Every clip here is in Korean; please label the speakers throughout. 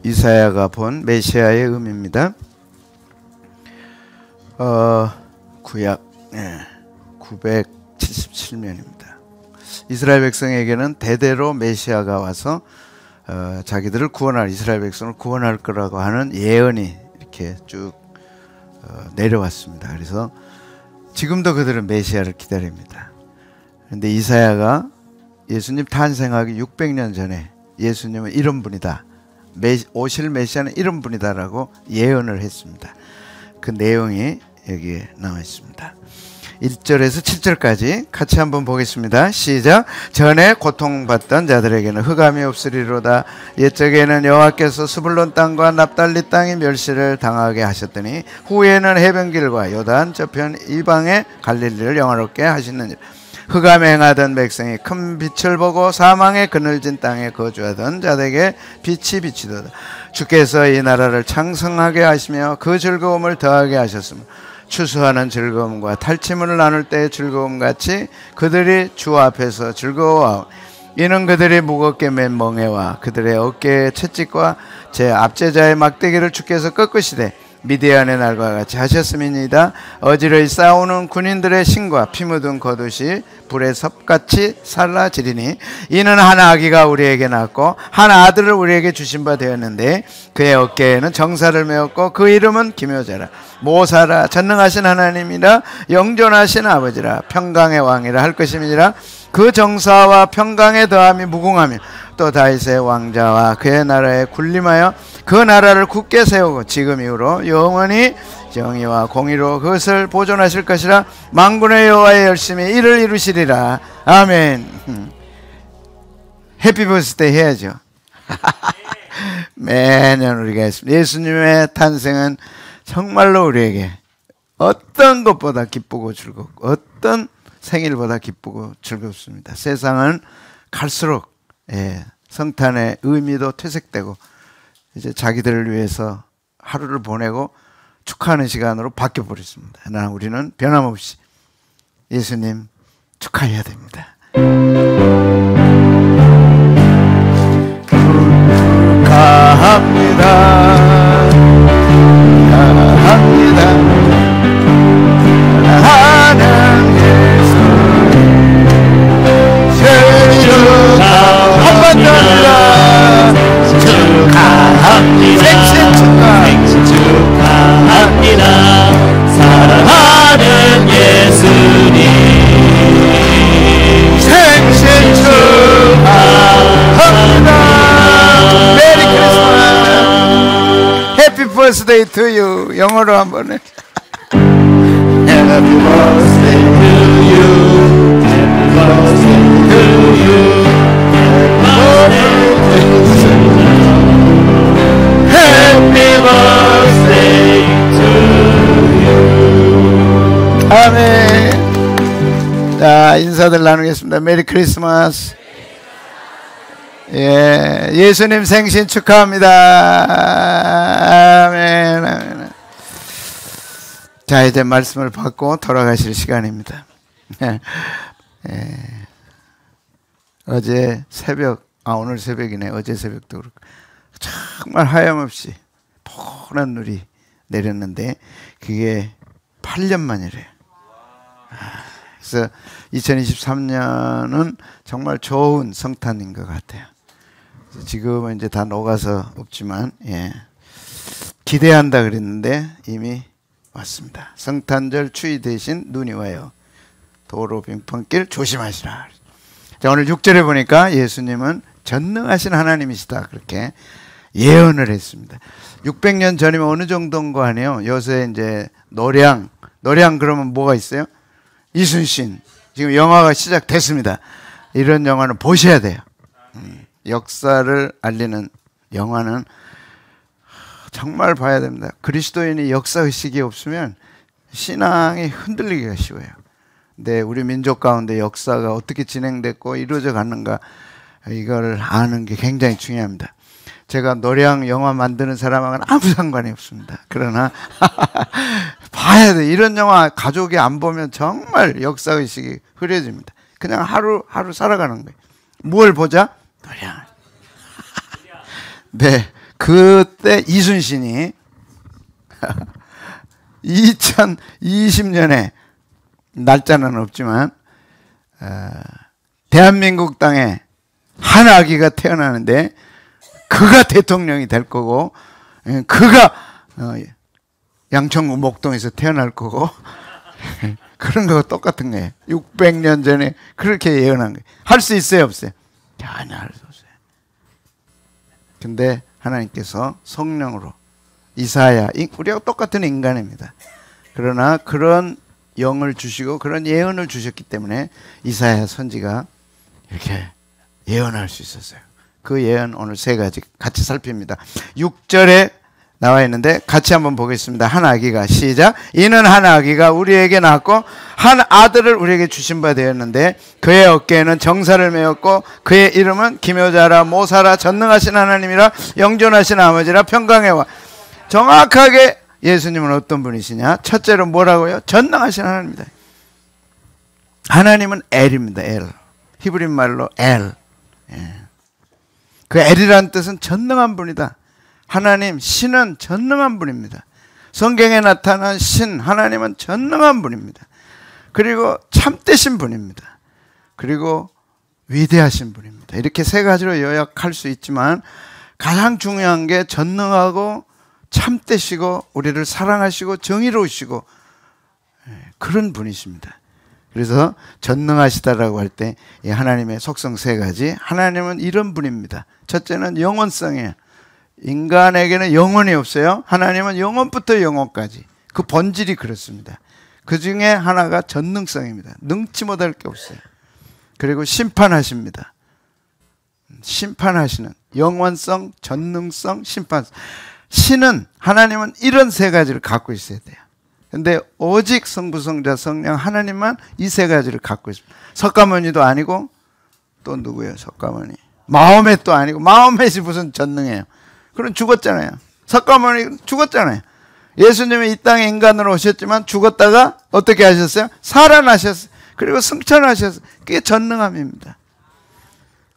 Speaker 1: 이사야가 본 메시아의 의미입니다. 구약 977년입니다. 이스라엘 백성에게는 대대로 메시아가 와서 자기들을 구원할, 이스라엘 백성을 구원할 거라고 하는 예언이 이렇게 쭉 내려왔습니다. 그래서 지금도 그들은 메시아를 기다립니다. 그런데 이사야가 예수님 탄생하기 600년 전에 예수님은 이런 분이다, 오실 메시아는 이런 분이다라고 예언을 했습니다. 그 내용이 여기에 나와 있습니다. 1절에서 7절까지 같이 한번 보겠습니다. 시작. 전에 고통받던 자들에게는 흑암이 없으리로다. 옛적에는 여호와께서 스불론 땅과 납달리 땅의 멸시를 당하게 하셨더니 후에는 해변길과 요단 저편 이방의 갈릴리를 영화롭게 하시느니라. 흑암에 행하던 백성이 큰 빛을 보고 사망의 그늘진 땅에 거주하던 자들에게 빛이 비치도다. 주께서 이 나라를 창성하게 하시며 그 즐거움을 더하게 하셨으며 추수하는 즐거움과 탈취물을 나눌 때의 즐거움같이 그들이 주 앞에서 즐거워하오. 이는 그들이 무겁게 맨 멍에와 그들의 어깨의 채찍과 제 압제자의 막대기를 주께서 꺾으시되 미디안의 날과 같이 하셨음이니이다. 어지러이 싸우는 군인들의 신과 피 묻은 겉옷이 불의 섭같이 살라지리니 이는 한 아기가 우리에게 낳았고 한 아들을 우리에게 주신 바 되었는데 그의 어깨에는 정사를 메었고 그 이름은 기묘자라. 모사라. 전능하신 하나님이라. 영존하신 아버지라. 평강의 왕이라 할 것임이니라. 그 정사와 평강의 더함이 무궁하며 또 다윗의 왕자와 그의 나라에 군림하여 그 나라를 굳게 세우고 지금 이후로 영원히 정의와 공의로 그것을 보존하실 것이라. 만군의 여호와의 열심히 이를 이루시리라. 아멘. 해피 버스데이 해야죠. 매년 우리가 했습니다. 예수님의 탄생은 정말로 우리에게 어떤 것보다 기쁘고 즐겁고 어떤 생일보다 기쁘고 즐겁습니다. 세상은 갈수록 성탄의 의미도 퇴색되고 이제 자기들을 위해서 하루를 보내고 축하하는 시간으로 바뀌어버렸습니다. 그러나 우리는 변함없이 예수님 축하해야 됩니다. 축하합니다. 축하합니다. 사랑하는 예수 생일 축하합니다. 축하합니다. 생신 축하합니다. 사랑하는 예수님 생신 축하합니다. 메리 크리스마스. 해피 버스데이 투 유. 영어로 한번 해. Happy birthday to you. Happy birthday to you. Happy birthday to you. 아멘. 자, 인사들 나누겠습니다. 메리 크리스마스. 예, 예수님 생신 축하합니다. 아멘, 아멘. 자, 이제 말씀을 받고 돌아가실 시간입니다. 어제 새벽, 오늘 새벽이네. 어제 새벽도 그렇고 정말 하염없이 포란 눈이 내렸는데 그게 8년 만이래요. 그래서 2023년은 정말 좋은 성탄인 것 같아요. 지금은 이제 다 녹아서 없지만 기대한다 그랬는데 이미 왔습니다. 성탄절 추위 대신 눈이 와요. 도로 빙판길 조심하시라. 자, 오늘 6절에 보니까 예수님은 전능하신 하나님이시다 그렇게 예언을 했습니다. 600년 전이면 어느 정도인 거 아니에요? 요새 이제 노량 그러면 뭐가 있어요? 이순신. 지금 영화가 시작됐습니다. 이런 영화는 보셔야 돼요. 역사를 알리는 영화는 정말 봐야 됩니다. 그리스도인이 역사의식이 없으면 신앙이 흔들리기가 쉬워요. 근데 우리 민족 가운데 역사가 어떻게 진행됐고 이루어져 가는가 이걸 아는 게 굉장히 중요합니다. 제가 노량 영화 만드는 사람하고는 아무 상관이 없습니다. 그러나 봐야 돼. 이런 영화 가족이 안 보면 정말 역사의식이 흐려집니다. 그냥 하루 살아가는 거예요. 뭘 보자? 노량. 네, 그때 이순신이 2020년에 날짜는 없지만 대한민국 땅에 한 아기가 태어나는데 그가 대통령이 될 거고 그가 양천구 목동에서 태어날 거고 그런 거가 똑같은 거예요. 600년 전에 그렇게 예언한 거예요. 할 수 있어요, 없어요? 전혀 할 수 없어요. 근데 하나님께서 성령으로 이사야, 우리하고 똑같은 인간입니다. 그러나 그런 영을 주시고 그런 예언을 주셨기 때문에 이사야 선지가 이렇게 예언할 수 있었어요. 그 예언 오늘 세 가지 같이 살핍니다. 6절에 나와 있는데 같이 한번 보겠습니다. 한 아기가, 시작. 이는 한 아기가 우리에게 낳았고 한 아들을 우리에게 주신 바 되었는데 그의 어깨에는 정사를 메었고 그의 이름은 기묘자라 모사라 전능하신 하나님이라 영존하신 아버지라 평강의 왕. 정확하게 예수님은 어떤 분이시냐? 첫째로 뭐라고요? 전능하신 하나님입니다. 하나님은 엘입니다. 엘. 히브리 말로 엘. 그 엘이라는 뜻은 전능한 분이다. 하나님, 신은 전능한 분입니다. 성경에 나타난 신, 하나님은 전능한 분입니다. 그리고 참되신 분입니다. 그리고 위대하신 분입니다. 이렇게 세 가지로 요약할 수 있지만 가장 중요한 게 전능하고 참되시고 우리를 사랑하시고 정의로우시고 그런 분이십니다. 그래서 전능하시다라고 할 때 하나님의 속성 세 가지. 하나님은 이런 분입니다. 첫째는 영원성이에요. 인간에게는 영혼이 없어요. 하나님은 영혼부터 영혼까지. 그 본질이 그렇습니다. 그 중에 하나가 전능성입니다. 능치 못할 게 없어요. 그리고 심판하십니다. 심판하시는 영원성, 전능성, 심판성. 신은, 하나님은 이런 세 가지를 갖고 있어야 돼요. 근데 오직 성부, 성자, 성령 하나님만 이 세 가지를 갖고 있습니다. 석가모니도 아니고 또 누구예요? 석가모니. 마호멧도 아니고, 마호멧이 무슨 전능해요? 그럼 죽었잖아요. 석가모니 죽었잖아요. 예수님이 이 땅에 인간으로 오셨지만 죽었다가 어떻게 하셨어요? 살아나셨어요. 그리고 승천하셨어요. 그게 전능함입니다.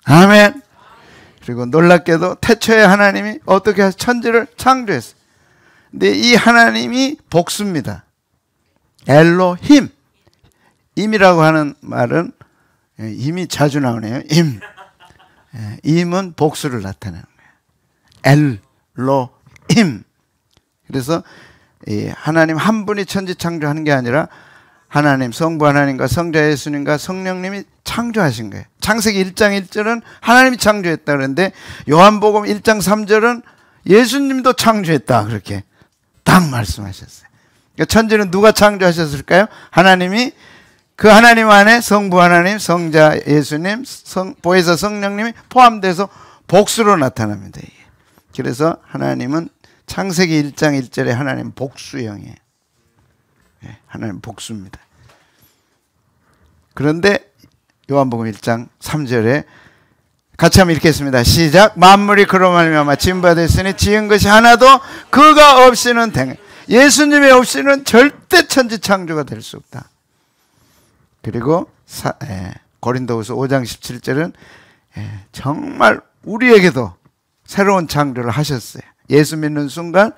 Speaker 1: 아멘. 그리고 놀랍게도 태초에 하나님이 어떻게 해서 천지를 창조했어요. 근데 이 하나님이 복수입니다. 엘로힘. 임이라고 하는 말은 임이 자주 나오네요. 임. 임은 복수를 나타내는 거예요. 엘로힘. 그래서 하나님 한 분이 천지 창조하는 게 아니라 하나님, 성부 하나님과 성자 예수님과 성령님이 창조하신 거예요. 창세기 1장 1절은 하나님이 창조했다 그러는데 요한복음 1장 3절은 예수님도 창조했다 그렇게 딱 말씀하셨어요. 그러니까 천지는 누가 창조하셨을까요? 하나님이. 그 하나님 안에 성부 하나님, 성자 예수님, 보혜사 성령님이 포함돼서 복수로 나타납니다. 그래서 하나님은 창세기 1장 1절에 하나님 복수형이에요. 하나님 복수입니다. 그런데 요한복음 1장 3절에 같이 한번 읽겠습니다. 시작. 만물이 그로 말미암아 지은 바 됐으니 지은 것이 하나도 그가 없이는 예수님이 없이는 절대 천지 창조가 될 수 없다. 그리고 고린도후서 5장 17절은 정말 우리에게도 새로운 창조를 하셨어요. 예수 믿는 순간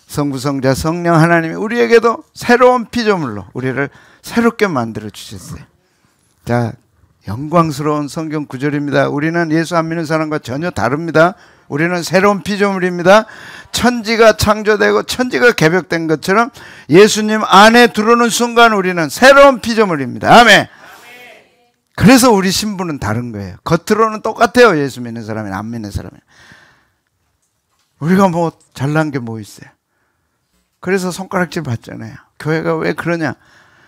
Speaker 1: 성부, 성자, 성령 하나님이 우리에게도 새로운 피조물로 우리를 새롭게 만들어 주셨어요. 자, 영광스러운 성경 구절입니다. 우리는 예수 안 믿는 사람과 전혀 다릅니다. 우리는 새로운 피조물입니다. 천지가 창조되고 천지가 개벽된 것처럼 예수님 안에 들어오는 순간 우리는 새로운 피조물입니다. 아멘. 그래서 우리 신분은 다른 거예요. 겉으로는 똑같아요. 예수 믿는 사람이나 안 믿는 사람이. 우리가 뭐 잘난 게 뭐 있어요? 그래서 손가락질 받잖아요. 교회가 왜 그러냐?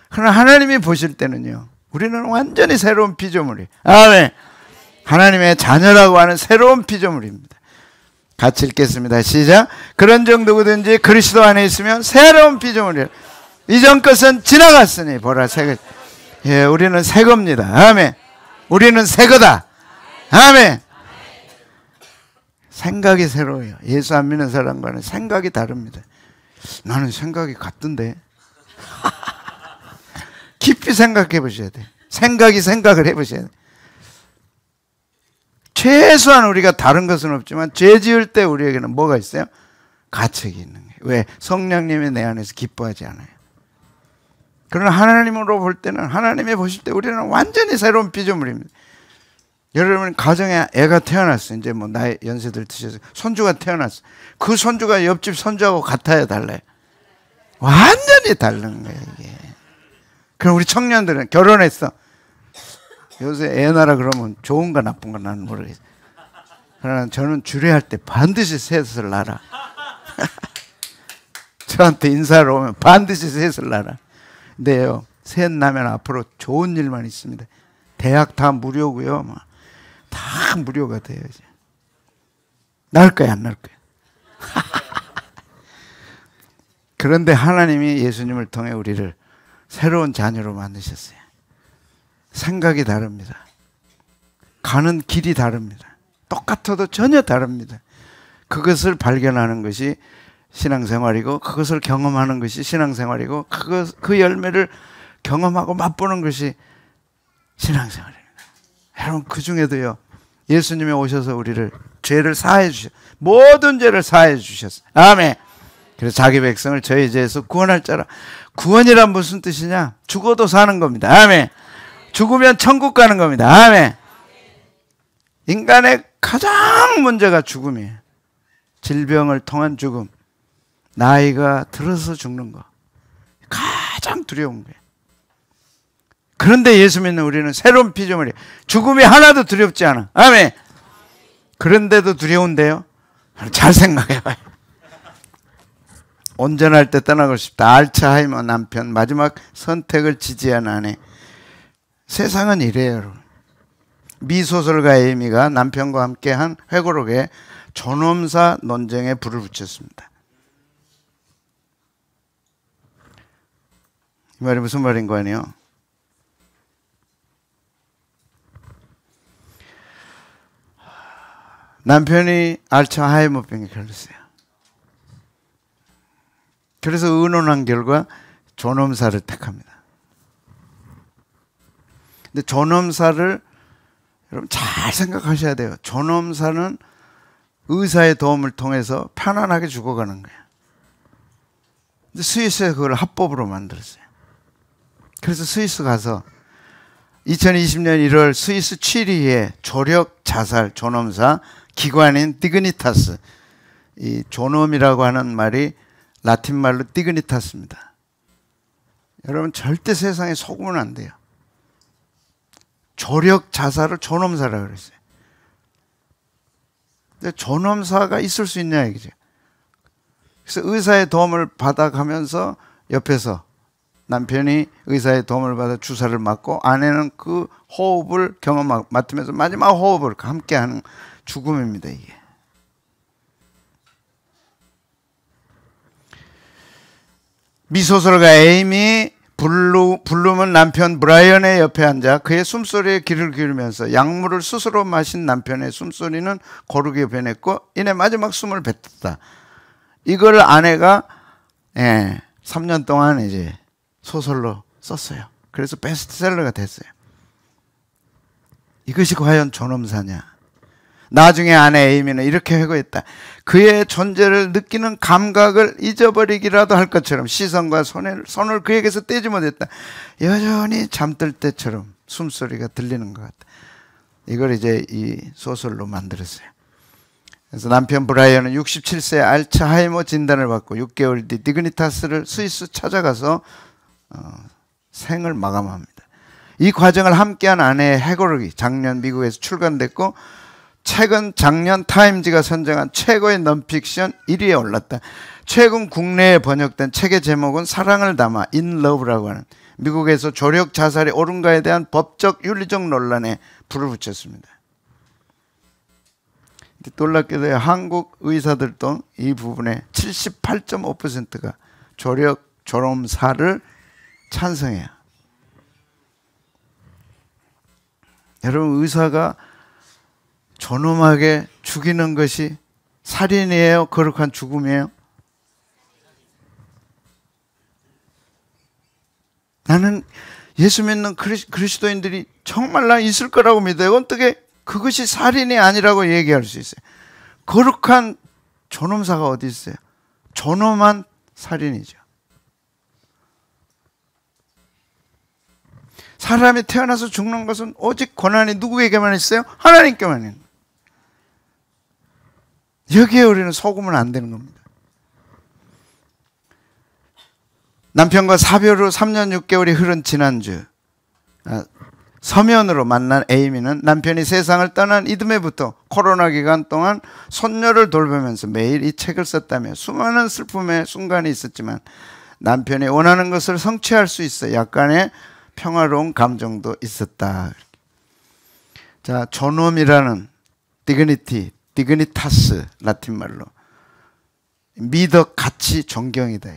Speaker 1: 그러나 하나님이 보실 때는요, 우리는 완전히 새로운 피조물이에요. 아멘. 하나님의 자녀라고 하는 새로운 피조물입니다. 같이 읽겠습니다. 시작. 그런 정 누구든지 그리스도 안에 있으면 새로운 피조물이에요. 이전 것은 지나갔으니 보라 새거. 예, 우리는 새 겁니다. 아멘. 우리는 새 거다. 아멘. 생각이 새로워요. 예수 안 믿는 사람과는 생각이 다릅니다. 나는 생각이 같던데. 깊이 생각해 보셔야 돼요. 생각이 생각을 해 보셔야 돼요. 최소한 우리가 다른 것은 없지만 죄 지을 때 우리에게는 뭐가 있어요? 가책이 있는 거예요. 왜? 성령님이 내 안에서 기뻐하지 않아요. 그러나 하나님으로 볼 때는, 하나님이 보실 때 우리는 완전히 새로운 피조물입니다. 여러분 가정에 애가 태어났어요. 이제 뭐 나이 연세들 드셔서 손주가 태어났어요. 그 손주가 옆집 손주하고 같아요, 달라요? 완전히 다른 거예요, 이게. 그럼 우리 청년들은 결혼했어. 요새 애 낳으라 그러면 좋은가 나쁜가 나는 모르겠어요. 그러나 저는 주례할 때 반드시 셋을 낳아라. 저한테 인사를 오면 반드시 셋을 낳아라. 근데요, 셋 낳으면 앞으로 좋은 일만 있습니다. 대학 다 무료고요. 다 무료가 돼요. 이제. 낳을 거야, 안 낳을 거야? 그런데 하나님이 예수님을 통해 우리를 새로운 자녀로 만드셨어요. 생각이 다릅니다. 가는 길이 다릅니다. 똑같아도 전혀 다릅니다. 그것을 발견하는 것이 신앙생활이고, 그것을 경험하는 것이 신앙생활이고, 그 열매를 경험하고 맛보는 것이 신앙생활입니다. 여러분, 그 중에도요, 예수님이 오셔서 우리를 죄를 사해 주셨어요. 모든 죄를 사해 주셨어요. 아멘. 그래서 자기 백성을 저희 죄에서 구원할 자라. 구원이란 무슨 뜻이냐? 죽어도 사는 겁니다. 아멘. 죽으면 천국 가는 겁니다. 아멘. 인간의 가장 문제가 죽음이에요. 질병을 통한 죽음, 나이가 들어서 죽는 거, 가장 두려운 거예요. 그런데 예수 믿는 우리는 새로운 피조물이에요. 죽음이 하나도 두렵지 않아. 아멘. 그런데도 두려운데요, 잘 생각해봐요. 온전할 때 떠나고 싶다. 알츠하이머 남편 마지막 선택을 지지한 아내. 세상은 이래요, 여러분. 미소설가 에이미가 남편과 함께한 회고록에 존엄사 논쟁에 불을 붙였습니다. 이 말이 무슨 말인 거 아니에요? 남편이 알츠하이머병에 걸렸어요. 그래서 의논한 결과 존엄사를 택합니다. 근데 존엄사를 여러분 잘 생각하셔야 돼요. 존엄사는 의사의 도움을 통해서 편안하게 죽어가는 거예요. 근데 스위스에 그걸 합법으로 만들었어요. 그래서 스위스 가서 2020년 1월 스위스 취리히의 조력 자살 존엄사 기관인 디그니타스, 이 존엄이라고 하는 말이 라틴 말로 디그니타스입니다. 여러분 절대 세상에 속으면 안 돼요. 조력 자살을 존엄사라고 그랬어요. 근데 존엄사가 있을 수 있냐 이거죠. 그래서 의사의 도움을 받아가면서 옆에서 남편이 의사의 도움을 받아 주사를 맞고 아내는 그 호흡을 맡으면서 마지막 호흡을 함께하는 죽음입니다, 이게. 미소설가 에이미 블룸은 남편 브라이언의 옆에 앉아 그의 숨소리에 귀를 기울이면서 약물을 스스로 마신 남편의 숨소리는 고르게 변했고 이내 마지막 숨을 뱉었다. 이걸 아내가 3년 동안 이제 소설로 썼어요. 그래서 베스트셀러가 됐어요. 이것이 과연 존엄사냐? 나중에 아내 에이미는 이렇게 회고했다. 그의 존재를 느끼는 감각을 잊어버리기라도 할 것처럼 시선과 손을 그에게서 떼지 못했다. 여전히 잠들 때처럼 숨소리가 들리는 것 같다. 이걸 이제 이 소설로 만들었어요. 그래서 남편 브라이언은 67세 알츠하이머 진단을 받고 6개월 뒤 디그니타스를 스위스 찾아가서 생을 마감합니다. 이 과정을 함께한 아내의 회고록이 작년 미국에서 출간됐고 최근 작년 타임지가 선정한 최고의 넌픽션 1위에 올랐다. 최근 국내에 번역된 책의 제목은 사랑을 담아 In Love라고 하는 미국에서 조력 자살이 옳은가에 대한 법적 윤리적 논란에 불을 붙였습니다. 놀랍게도 한국 의사들도 이 부분에 78.5%가 조력 존엄사를 찬성해요. 여러분, 의사가 존엄하게 죽이는 것이 살인이에요? 거룩한 죽음이에요? 나는 예수 믿는 그리스도인들이 정말 나 있을 거라고 믿어요. 어떻게 그것이 살인이 아니라고 얘기할 수 있어요. 거룩한 존엄사가 어디 있어요? 존엄한 살인이죠. 사람이 태어나서 죽는 것은 오직 고난이 누구에게만 있어요? 하나님께만 있는 거예요. 여기에 우리는 속으면 안 되는 겁니다. 남편과 사별 후 3년 6개월이 흐른 지난주, 서면으로 만난 에이미는 남편이 세상을 떠난 이듬해부터 코로나 기간 동안 손녀를 돌보면서 매일 이 책을 썼다며 수많은 슬픔의 순간이 있었지만 남편이 원하는 것을 성취할 수 있어 약간의 평화로운 감정도 있었다. 자, 존엄이라는 디그니티, 디그니타스 라틴말로 미덕, 가치, 존경이다.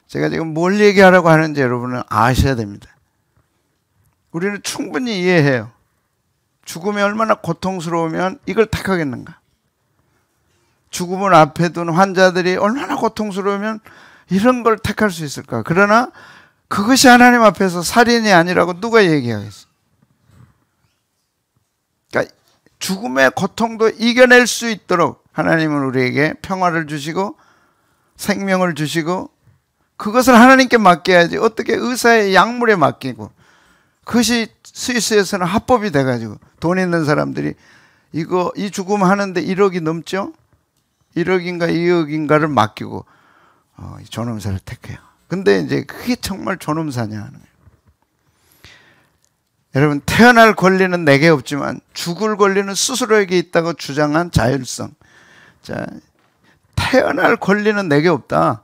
Speaker 1: 제가 지금 뭘 얘기하라고 하는지 여러분은 아셔야 됩니다. 우리는 충분히 이해해요. 죽음이 얼마나 고통스러우면 이걸 택하겠는가? 죽음을 앞에 둔 환자들이 얼마나 고통스러우면 이런 걸 택할 수 있을까? 그러나 그것이 하나님 앞에서 살인이 아니라고 누가 얘기하겠어? 그러니까 죽음의 고통도 이겨낼 수 있도록 하나님은 우리에게 평화를 주시고 생명을 주시고 그것을 하나님께 맡겨야지 어떻게 의사의 약물에 맡기고 그것이 스위스에서는 합법이 돼가지고 돈 있는 사람들이 이 죽음 하는데 1억이 넘죠? 1억인가 2억인가를 맡기고 존엄사를 택해요. 근데 이제 그게 정말 존엄사냐 하는 거예요. 여러분, 태어날 권리는 내게 없지만 죽을 권리는 스스로에게 있다고 주장한 자율성. 자, 태어날 권리는 내게 없다.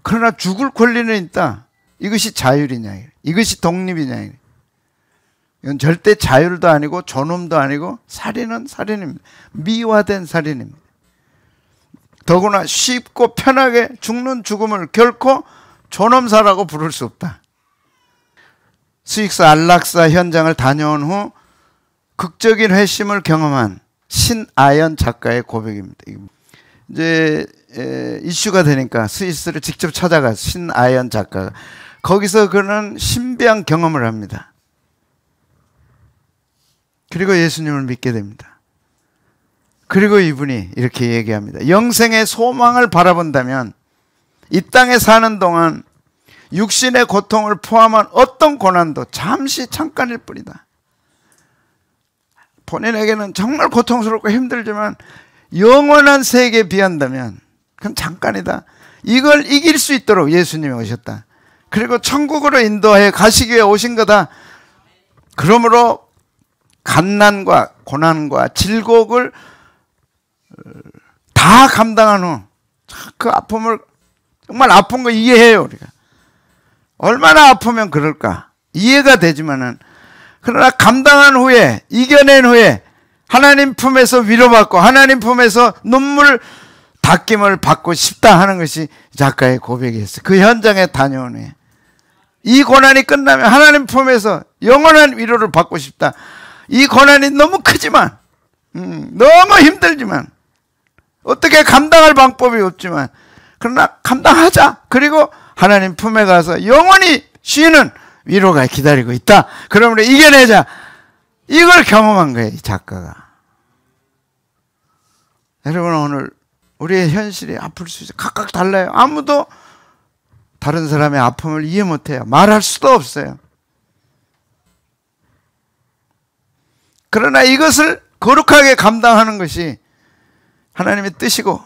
Speaker 1: 그러나 죽을 권리는 있다. 이것이 자율이냐? 이것이 독립이냐? 이건 절대 자율도 아니고 존엄도 아니고 살인은 살인입니다. 미화된 살인입니다. 더구나 쉽고 편하게 죽는 죽음을 결코 존엄사라고 부를 수 없다. 스위스 안락사 현장을 다녀온 후 극적인 회심을 경험한 신아연 작가의 고백입니다. 이제 이슈가 되니까 스위스를 직접 찾아가서 신아연 작가가 거기서 그는 신비한 경험을 합니다. 그리고 예수님을 믿게 됩니다. 그리고 이분이 이렇게 얘기합니다. 영생의 소망을 바라본다면 이 땅에 사는 동안 육신의 고통을 포함한 어떤 고난도 잠시 잠깐일 뿐이다. 본인에게는 정말 고통스럽고 힘들지만 영원한 세계에 비한다면 그건 잠깐이다. 이걸 이길 수 있도록 예수님이 오셨다. 그리고 천국으로 인도해 가시기 위해 오신 거다. 그러므로 갓난과 고난과 질곡을 다 감당한 후 그 아픔을 정말 아픈 거 이해해요. 우리가 얼마나 아프면 그럴까 이해가 되지만은 그러나 감당한 후에 이겨낸 후에 하나님 품에서 위로받고 하나님 품에서 눈물 닦임을 받고 싶다 하는 것이 작가의 고백이었어요. 그 현장에 다녀온 후에 이 고난이 끝나면 하나님 품에서 영원한 위로를 받고 싶다. 이 고난이 너무 크지만 너무 힘들지만 어떻게 감당할 방법이 없지만 그러나 감당하자. 그리고 하나님 품에 가서 영원히 쉬는 위로가 기다리고 있다. 그러므로 이겨내자. 이걸 경험한 거예요, 이 작가가. 여러분, 오늘 우리의 현실이 아플 수 있어요. 각각 달라요. 아무도 다른 사람의 아픔을 이해 못해요. 말할 수도 없어요. 그러나 이것을 거룩하게 감당하는 것이 하나님의 뜻이고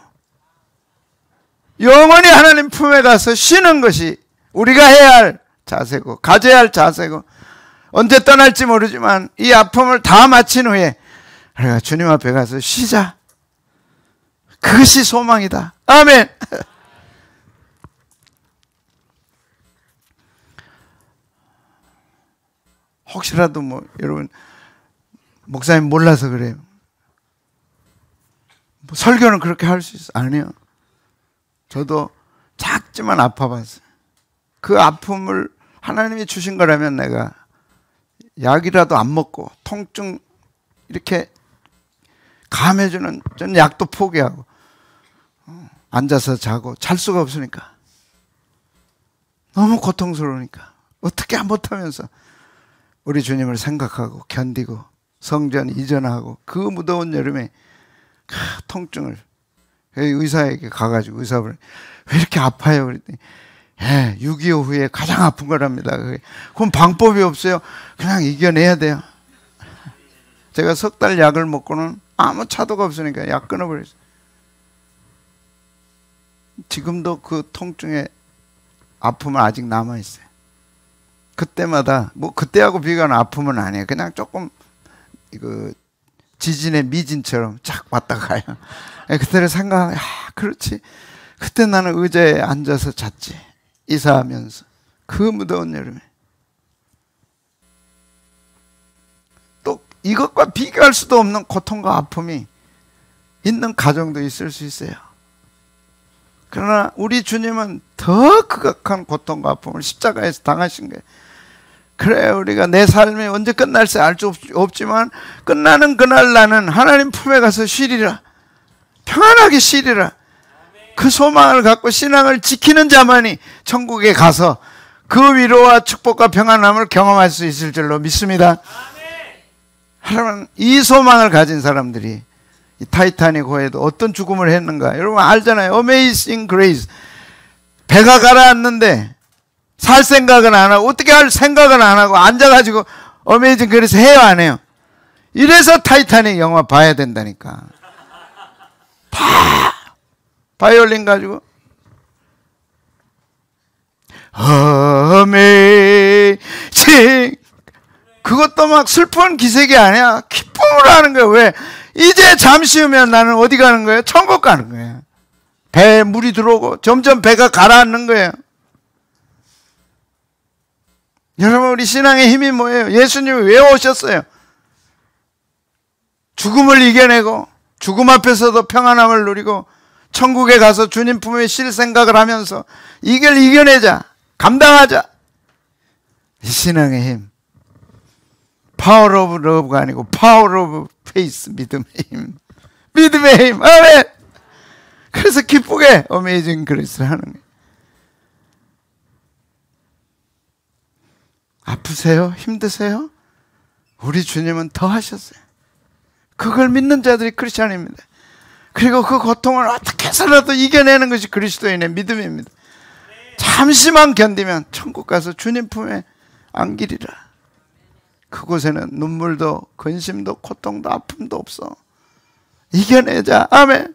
Speaker 1: 영원히 하나님 품에 가서 쉬는 것이 우리가 해야 할 자세고 가져야 할 자세고 언제 떠날지 모르지만 이 아픔을 다 마친 후에 우리가 주님 앞에 가서 쉬자. 그것이 소망이다. 아멘. 혹시라도 여러분 목사님 몰라서 그래요. 설교는 그렇게 할 수 있어요? 아니요. 저도 작지만 아파봤어요. 그 아픔을 하나님이 주신 거라면 내가 약이라도 안 먹고 통증 이렇게 감해주는 전 약도 포기하고 앉아서 자고 잘 수가 없으니까 너무 고통스러우니까 어떻게 못하면서 우리 주님을 생각하고 견디고 성전 이전하고 그 무더운 여름에 통증을 의사에게 가가지고 의사분 왜 이렇게 아파요? 그랬더니 6.25 후에 가장 아픈 거랍니다. 그럼 방법이 없어요. 그냥 이겨내야 돼요. 제가 석 달 약을 먹고는 아무 차도가 없으니까 약 끊어버렸어요. 지금도 그 통증의 아픔은 아직 남아있어요. 그때마다 뭐 그때하고 비교하는 아픔은 아니에요. 그냥 조금 이거 지진의 미진처럼 쫙 왔다 가요. 그때를 생각, 그렇지. 그때 나는 의자에 앉아서 잤지. 이사하면서 그 무더운 여름에. 또 이것과 비교할 수도 없는 고통과 아픔이 있는 가정도 있을 수 있어요. 그러나 우리 주님은 더 극악한 고통과 아픔을 십자가에서 당하신 거예요. 그래, 우리가 내 삶이 언제 끝날지 알 수 없지만 끝나는 그날 나는 하나님 품에 가서 쉬리라. 평안하게 쉬리라. 그 소망을 갖고 신앙을 지키는 자만이 천국에 가서 그 위로와 축복과 평안함을 경험할 수 있을 줄로 믿습니다. 여러분, 이 소망을 가진 사람들이 이 타이타닉 호에도 어떤 죽음을 했는가 여러분 알잖아요. Amazing Grace. 배가 가라앉는데 살 생각은 안 하고 어떻게 할 생각은 안 하고 앉아가지고 Amazing Grace 해요 안 해요? 이래서 타이타닉 영화 봐야 된다니까. 다 바이올린 가지고 Amazing. 그것도 막 슬픈 기색이 아니야. 기쁨으로 하는 거야. 왜? 이제 잠시 후면 나는 어디 가는 거예요? 천국 가는 거예요. 배에 물이 들어오고 점점 배가 가라앉는 거예요. 여러분, 우리 신앙의 힘이 뭐예요? 예수님이 왜 오셨어요? 죽음을 이겨내고 죽음 앞에서도 평안함을 누리고 천국에 가서 주님 품에 쉴 생각을 하면서 이걸 이겨내자, 감당하자. 이 신앙의 힘. 파워 오브 러브가 아니고 파워 오브 페이스, 믿음의 힘. 믿음의 힘. 아멘. 그래서 기쁘게 어메이징 그레이스를 하는 거예요. 아프세요? 힘드세요? 우리 주님은 더 하셨어요. 그걸 믿는 자들이 크리스찬입니다. 그리고 그 고통을 어떻게 해서라도 이겨내는 것이 그리스도인의 믿음입니다. 잠시만 견디면 천국 가서 주님 품에 안기리라. 그곳에는 눈물도 근심도 고통도 아픔도 없어. 이겨내자. 아멘.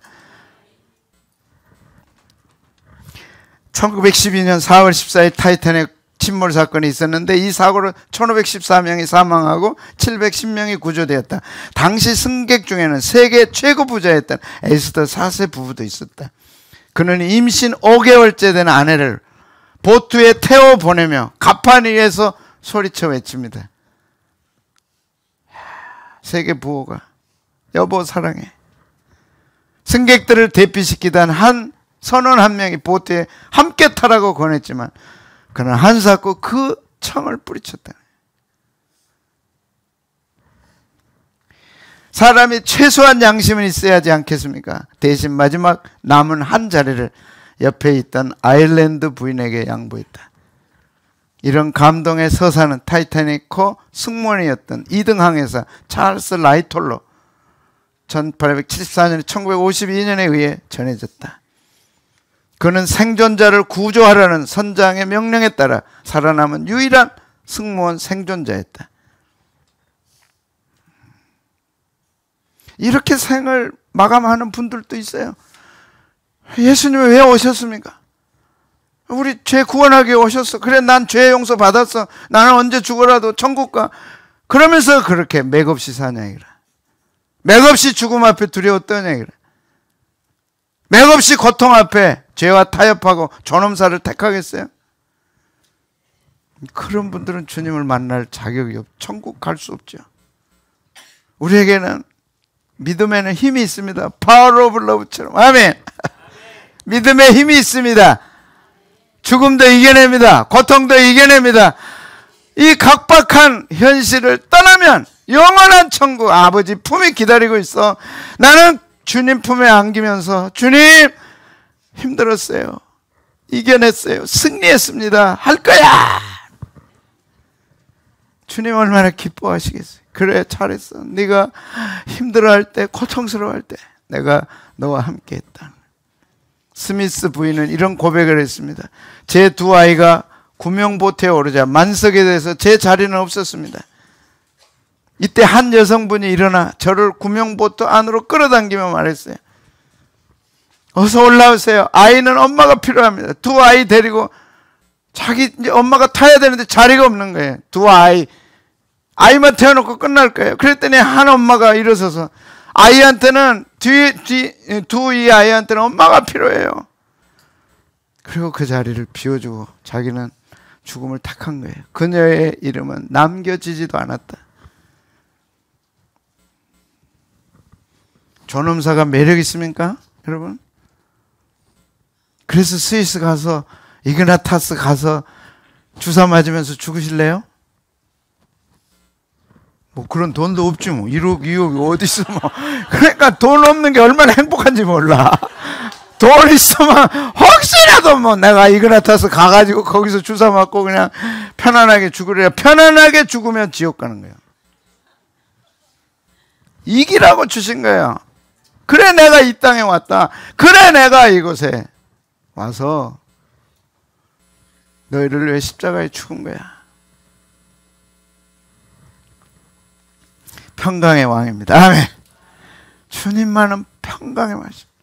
Speaker 1: 1912년 4월 14일 타이타닉 침몰 사건이 있었는데 이 사고로 1514명이 사망하고 710명이 구조되었다. 당시 승객 중에는 세계 최고 부자였던 에스더 4세 부부도 있었다. 그는 임신 5개월째 된 아내를 보트에 태워 보내며 갑판 위에서 소리쳐 외칩니다. 세계 부호가 여보 사랑해. 승객들을 대피시키던 한 선원 한 명이 보트에 함께 타라고 권했지만 그는 한사코 그 청을 뿌리쳤다. 사람이 최소한 양심은 있어야 하지 않겠습니까? 대신 마지막 남은 한 자리를 옆에 있던 아일랜드 부인에게 양보했다. 이런 감동의 서사는 타이타닉호 승무원이었던 2등 항해사 찰스 라이톨로 1874년 1952년에 의해 전해졌다. 그는 생존자를 구조하라는 선장의 명령에 따라 살아남은 유일한 승무원 생존자였다. 이렇게 생을 마감하는 분들도 있어요. 예수님이 왜 오셨습니까? 우리 죄 구원하기 오셨어. 그래, 난 죄 용서 받았어. 나는 언제 죽어라도 천국 가. 그러면서 그렇게 맥없이 사냐이라. 맥없이 죽음 앞에 두려워 떠냐이라. 맥없이 고통 앞에 죄와 타협하고 존엄사를 택하겠어요? 그런 분들은 주님을 만날 자격이 천국 갈 수 없죠. 우리에게는 믿음에는 힘이 있습니다. 파워 오브 러브처럼. 아멘. 믿음의 힘이 있습니다. 죽음도 이겨냅니다. 고통도 이겨냅니다. 이 각박한 현실을 떠나면 영원한 천국 아버지 품이 기다리고 있어. 나는 주님 품에 안기면서 주님 힘들었어요. 이겨냈어요. 승리했습니다. 할 거야. 주님 얼마나 기뻐하시겠어요. 그래 잘했어. 네가 힘들어할 때, 고통스러워할 때 내가 너와 함께 했다. 스미스 부인은 이런 고백을 했습니다. 제 두 아이가 구명보트에 오르자 만석에 대해서 제 자리는 없었습니다. 이때 한 여성분이 일어나 저를 구명보트 안으로 끌어당기며 말했어요. 어서 올라오세요. 아이는 엄마가 필요합니다. 두 아이 데리고 자기 이제 엄마가 타야 되는데 자리가 없는 거예요. 두 아이만 태워놓고 끝날 거예요. 그랬더니 한 엄마가 일어서서 아이한테는 이 아이한테는 엄마가 필요해요. 그리고 그 자리를 비워주고 자기는 죽음을 택한 거예요. 그녀의 이름은 남겨지지도 않았다. 존엄사가 매력 있습니까? 여러분? 그래서 스위스 가서 이그나타스 가서 주사 맞으면서 죽으실래요? 뭐 그런 돈도 없지 뭐. 1억, 2억이 어디 있어 뭐. 그러니까 돈 없는 게 얼마나 행복한지 몰라. 돈 있으면 혹시라도 뭐 내가 이그나타스 가가지고 거기서 주사 맞고 그냥 편안하게 죽으려. 편안하게 죽으면 지옥 가는 거예요. 이기라고 주신 거예요. 그래 내가 이 땅에 왔다. 그래 내가 이곳에 와서 너희를 위해 십자가에 죽은 거야. 평강의 왕입니다. 아멘. 주님만은 평강의 왕이십니다.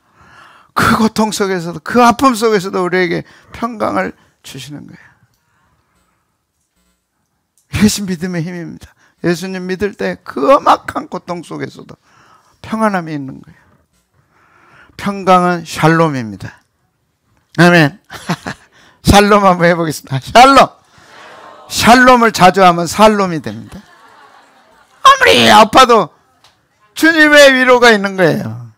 Speaker 1: 그 고통 속에서도 그 아픔 속에서도 우리에게 평강을 주시는 거예요. 이것이 믿음의 힘입니다. 예수님 믿을 때 그 엄악한 고통 속에서도 평안함이 있는 거예요. 평강은 샬롬입니다. 아멘. 샬롬 한번 해보겠습니다. 샬롬. 샬롬을 자주 하면 살롬이 됩니다. 아무리 아파도 주님의 위로가 있는 거예요.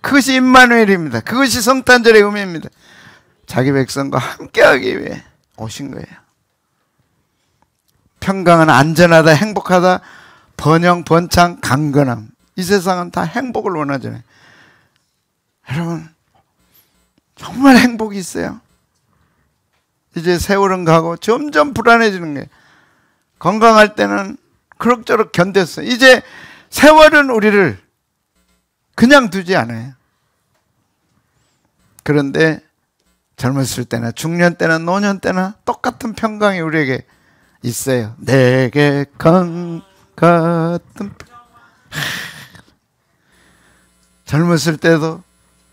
Speaker 1: 그것이 임마누엘입니다. 그것이 성탄절의 의미입니다. 자기 백성과 함께하기 위해 오신 거예요. 평강은 안전하다, 행복하다, 번영, 번창, 강건함. 이 세상은 다 행복을 원하잖아요. 여러분 정말 행복이 있어요. 이제 세월은 가고 점점 불안해지는 거예요. 건강할 때는 그럭저럭 견뎠어요. 이제 세월은 우리를 그냥 두지 않아요. 그런데 젊었을 때나 중년 때나 노년 때나 똑같은 평강이 우리에게 있어요. 내게 강 같은 젊었을 때도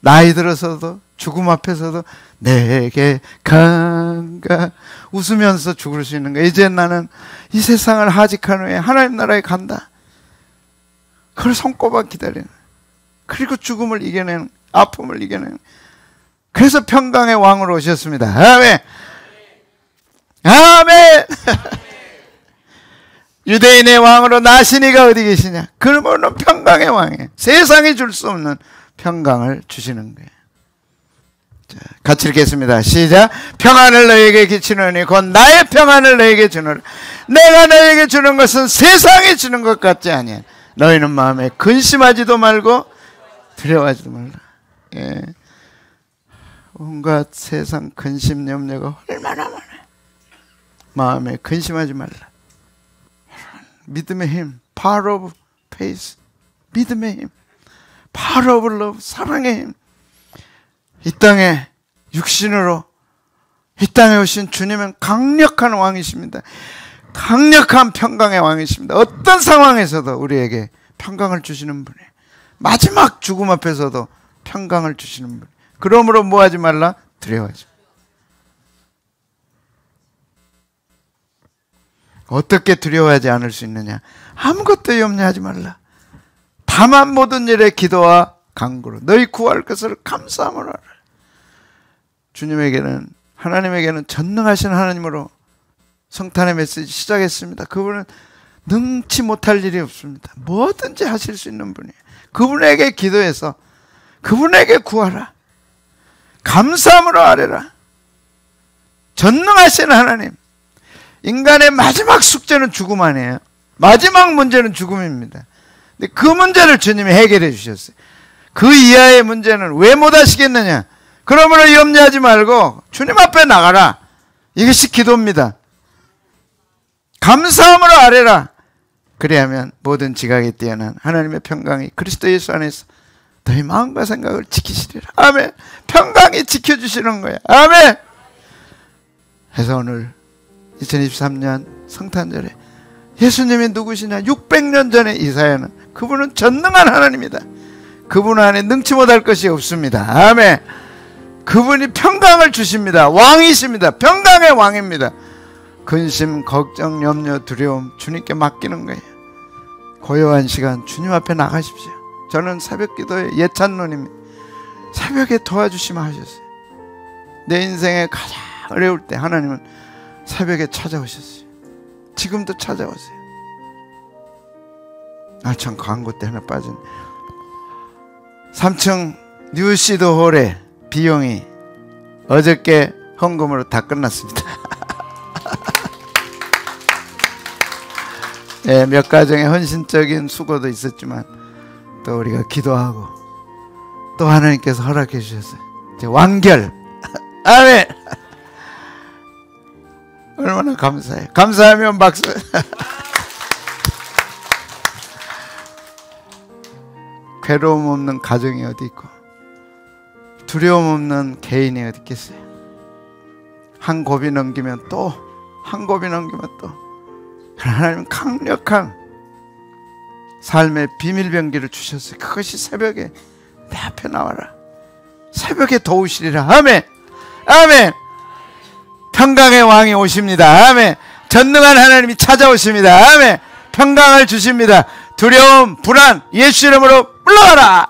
Speaker 1: 나이 들어서도 죽음 앞에서도 내게 강가 웃으면서 죽을 수 있는 거예요. 이제 나는 이 세상을 하직한 후에 하나님 나라에 간다. 그걸 손꼽아 기다리는, 그리고 죽음을 이겨내는, 아픔을 이겨내는. 그래서 평강의 왕으로 오셨습니다. 아멘. 아멘. 유대인의 왕으로 나시니가 어디 계시냐? 그러므로 평강의 왕이에요. 세상이 줄 수 없는 평강을 주시는 거예요. 자, 같이 읽겠습니다. 시작. 평안을 너에게 끼치노니 곧 나의 평안을 너에게 주노라. 내가 너에게 주는 것은 세상이 주는 것 같지 아니야. 너희는 마음에 근심하지도 말고 두려워하지도 말라. 예. 온갖 세상 근심 염려가 얼마나 많아요. 마음에 근심하지 말라. 믿음의 힘, power of faith. 믿음의 힘, power of love, 사랑의 힘. 이 땅에 육신으로 이 땅에 오신 주님은 강력한 왕이십니다. 강력한 평강의 왕이십니다. 어떤 상황에서도 우리에게 평강을 주시는 분이에요. 마지막 죽음 앞에서도 평강을 주시는 분이에요. 그러므로 뭐 하지 말라? 두려워하지. 어떻게 두려워하지 않을 수 있느냐? 아무것도 염려하지 말라. 다만 모든 일에 기도와 간구로 너희 구할 것을 감사함으로 하라. 주님에게는, 하나님에게는 전능하신 하나님으로 성탄의 메시지 시작했습니다. 그분은 능치 못할 일이 없습니다. 뭐든지 하실 수 있는 분이에요. 그분에게 기도해서 그분에게 구하라. 감사함으로 아뢰라. 전능하신 하나님. 인간의 마지막 숙제는 죽음 아니에요. 마지막 문제는 죽음입니다. 근데 그 문제를 주님이 해결해 주셨어요. 그 이하의 문제는 왜 못 하시겠느냐? 그러므로 염려하지 말고 주님 앞에 나가라. 이것이 기도입니다. 감사함으로 아뢰라. 그래야면 모든 지각에 뛰어난 하나님의 평강이 그리스도 예수 안에서 너희 마음과 생각을 지키시리라. 아멘. 평강이 지켜주시는 거야. 아멘. 그래서 오늘 2023년 성탄절에 예수님이 누구시냐? 600년 전에 이사야는 그분은 전능한 하나님이다. 그분 안에 능치 못할 것이 없습니다. 아멘. 그분이 평강을 주십니다. 왕이십니다. 평강의 왕입니다. 근심, 걱정, 염려, 두려움 주님께 맡기는 거예요. 고요한 시간 주님 앞에 나가십시오. 저는 새벽 기도에 예찬론입니다. 새벽에 도와주시면 하셨어요. 내 인생에 가장 어려울 때 하나님은 새벽에 찾아오셨어요. 지금도 찾아오세요. 아, 참 광고 때 하나 빠진 3층 뉴시드 홀의 비용이 어저께 헌금으로 다 끝났습니다. 예, 몇 가정의 헌신적인 수고도 있었지만 또 우리가 기도하고 또 하나님께서 허락해 주셨어요. 이제 완결. 아멘. 얼마나 감사해요. 감사하면 박수. 괴로움 없는 가정이 어디 있고 두려움 없는 개인이 어디 있겠어요. 한 고비 넘기면 또 한 고비 넘기면 또 하나님은 강력한 삶의 비밀병기를 주셨어요. 그것이 새벽에 내 앞에 나와라. 새벽에 도우시리라. 아멘. 아멘. 평강의 왕이 오십니다. 아멘. 전능한 하나님이 찾아오십니다. 아멘. 평강을 주십니다. 두려움, 불안, 예수 이름으로 물러가라.